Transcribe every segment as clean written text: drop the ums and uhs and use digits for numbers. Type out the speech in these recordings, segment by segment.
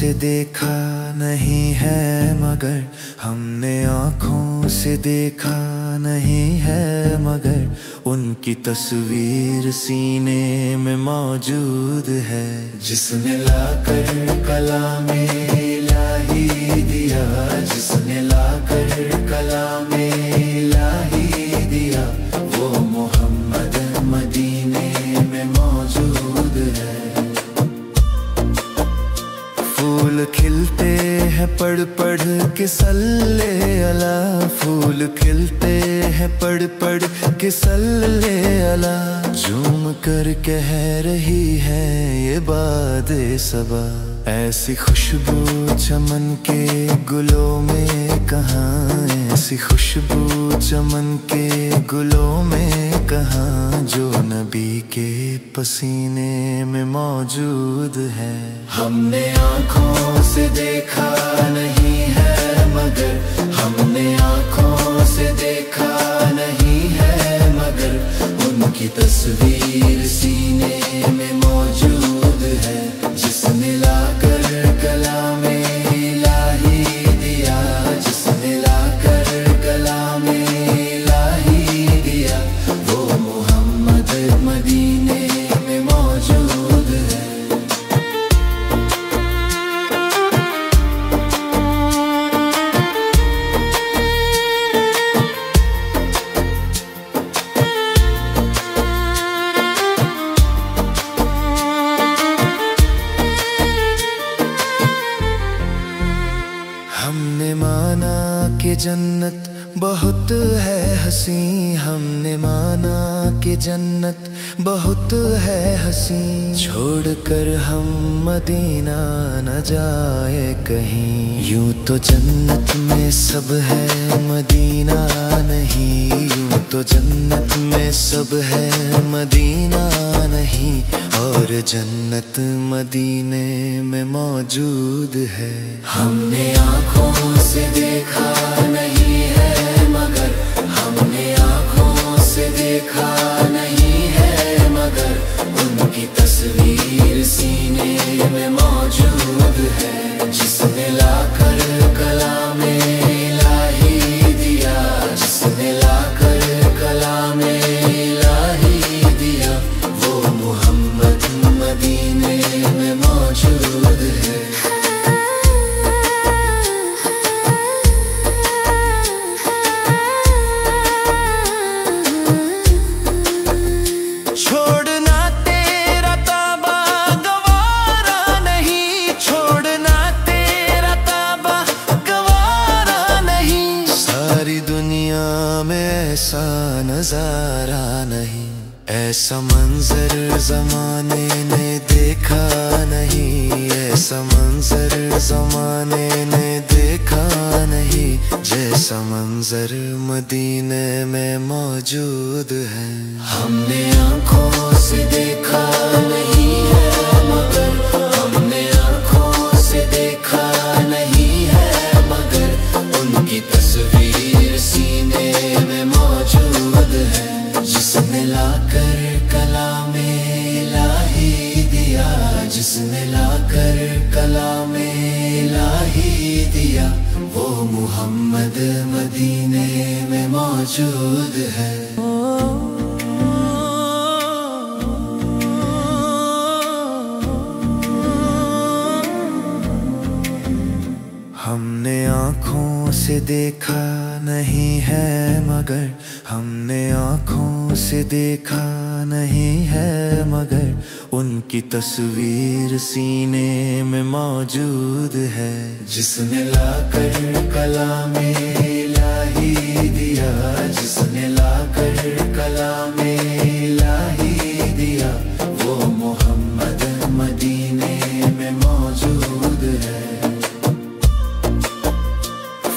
से देखा नहीं है मगर, हमने आँखों से देखा नहीं है मगर, उनकी तस्वीर सीने में मौजूद है। जिसने लाकर कलामे इलाही दिया, जिसने लाकर कलामे इलाही दिया, वो मोहम्मद मदीने में मौजूद है। फूल खिलते हैं पढ़ पढ़ के सल्ले अला, फूल खिलते हैं पढ़ पढ़ के सल्ले अला, झूम कर कह रही है ये बादे सबा। ऐसी खुशबू चमन के गुलों में कहाँ, ऐसी खुशबू चमन के गुलों में कहाँ, जो नबी के पसीने में मौजूद है। हमने आँखों से देखा नहीं है मगर, हमने आँखों से देखा नहीं है मगर, उनकी तस्वीर सीने में मौजूद है। जिसने लाकर कलामे इलाही दिया, जिसने लाकर कलामे इलाही दिया, वो मोहम्मद मदीने में मौजूद है। हमने माना कि जन्नत बहुत है हसी, हमने माना कि जन्नत बहुत है हसी, छोड़कर हम मदीना न जाए कहीं। यूं तो जन्नत में सब है मदीना नहीं, यूं तो जन्नत में सब है मदीना नहीं, और जन्नत मदीने में मौजूद है। हमने आँखों से देखा नहीं है मगर, हमने आँखों से देखा नहीं है मगर, उनकी तस्वीर सीने में मौजूद है। जिसने लाकर कलामे इलाही दिया, जिसने लाकर कलामे इलाही दिया, वो मोहम्मद मदीने में मौजूद है। छोड़ना तेरा ताबा गवारा नहीं, छोड़ना तेरा ताबा गवारा नहीं, सारी दुनिया में ऐसा नजारा नहीं, ऐसा मंजर जमाने ने देखा नहीं, ऐसा मंजर जमाने ने देखा नहीं, जैसा मंजर मदीने में मौजूद है। हमने आँखों से देखा नहीं है मगर, हमने आँखों से देखा नहीं है मगर, उनकी तस्वीर सीने में मौजूद है। जिसने लाकर कलामे इलाही दिया, जिसने लाकर कलामे इलाही दिया, वो मोहम्मद मदीने में मौजूद है। हमने आँखों से देखा नहीं है मगर, हमने आँखों से देखा नहीं है मगर, उनकी तस्वीर सीने में मौजूद है। जिसने लाकर कलामे इलाही दिया, जिसने लाकर कलामे इलाही दिया, वो मोहम्मद मदीने में मौजूद है।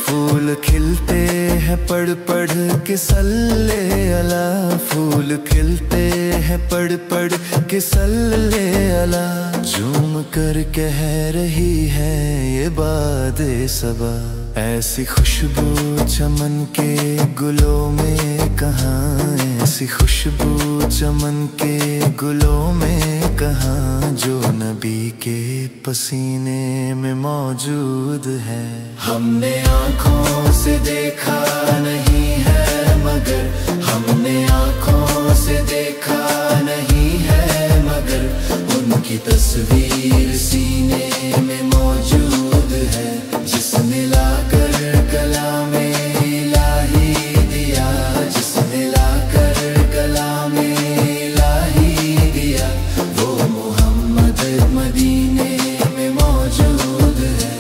फूल खिलते हैं पढ़ पढ़ के सल्ले अला, फूल खिलते हैं पढ़ पढ़ के सल्ले अला, झूम कर कह रही है ये बादे सबा। ایسی خوشبو چمن کے گلوں میں کہاں، ایسی خوشبو چمن کے گلوں میں کہاں، جو نبی کے پسینے میں موجود ہے۔ ہم نے آنکھوں سے دیکھا نہیں ہے مگر، ہم نے آنکھوں سے دیکھا نہیں ہے مگر، ان کی تصویر سینے میں موجود ہے، جس نے لا کر کلام الہی دیا، جس نے لا کر کلام الہی دیا، وہ محمد مدینے میں موجود ہے۔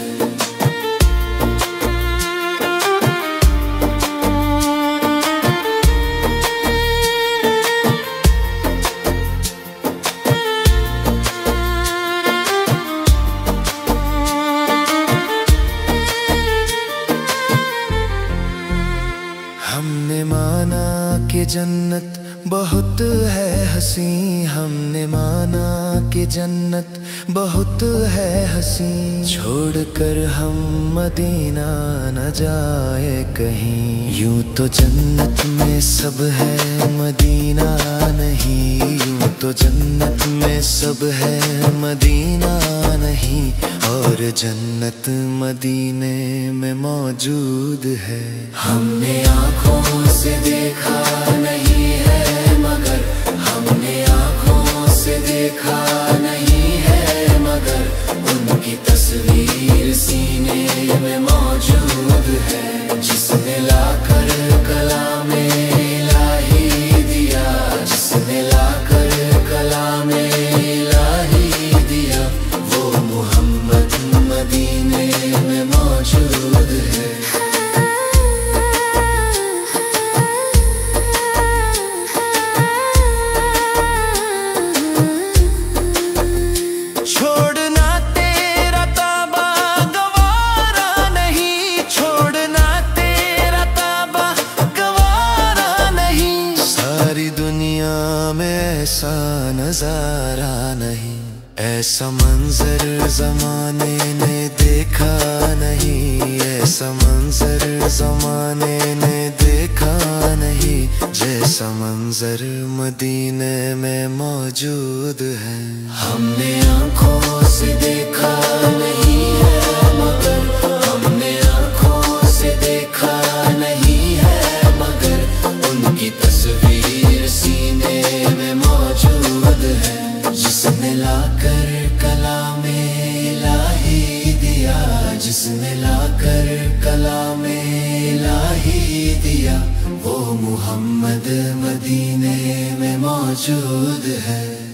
ہم نے مانا کہ جنت بہت ہے حسین، ہم نے مانا کہ جنت بہت ہے حسین، چھوڑ کر ہم مدینہ نہ جائے کہیں، یوں تو جنت میں سب ہے مدینہ نہیں، یوں تو جنت میں سب ہے مدینہ نہیں، اور جنت مدینے میں موجود ہے۔ ہم نے آنکھوں سے دیکھا نہیں ہے مگر، ہم نے آنکھوں سے دیکھا نہیں ہے مگر، ان کی تصویر سینے میں موجود ہے، جس نے لا کر کلام الہی دیا، جس نے لا کر کلام الہی دیا، وہ محمد مدینے میں موجود ہے۔ چھوڑنا تیرا تابا گوارا نہیں، چھوڑنا تیرا تابا گوارا نہیں، ساری دنیا میں ایسا نظارہ نہیں، ایسا منظر زمانے نے دیکھا نہیں، ایسا منظر زمانے نے دیکھا نہیں، جیسا منظر مدینے میں موجود ہے۔ ہم نے آنکھوں سے دیکھا نہیں ہے مگر، ہم نے آنکھوں سے دیکھا نہیں ہے مگر، ان کی تصویر سینے میں موجود ہے، جس نے لا کر کلام الہی دیا، جس نے لا کر کلام الہی دیا، وہ محمد مدینے میں موجود ہے۔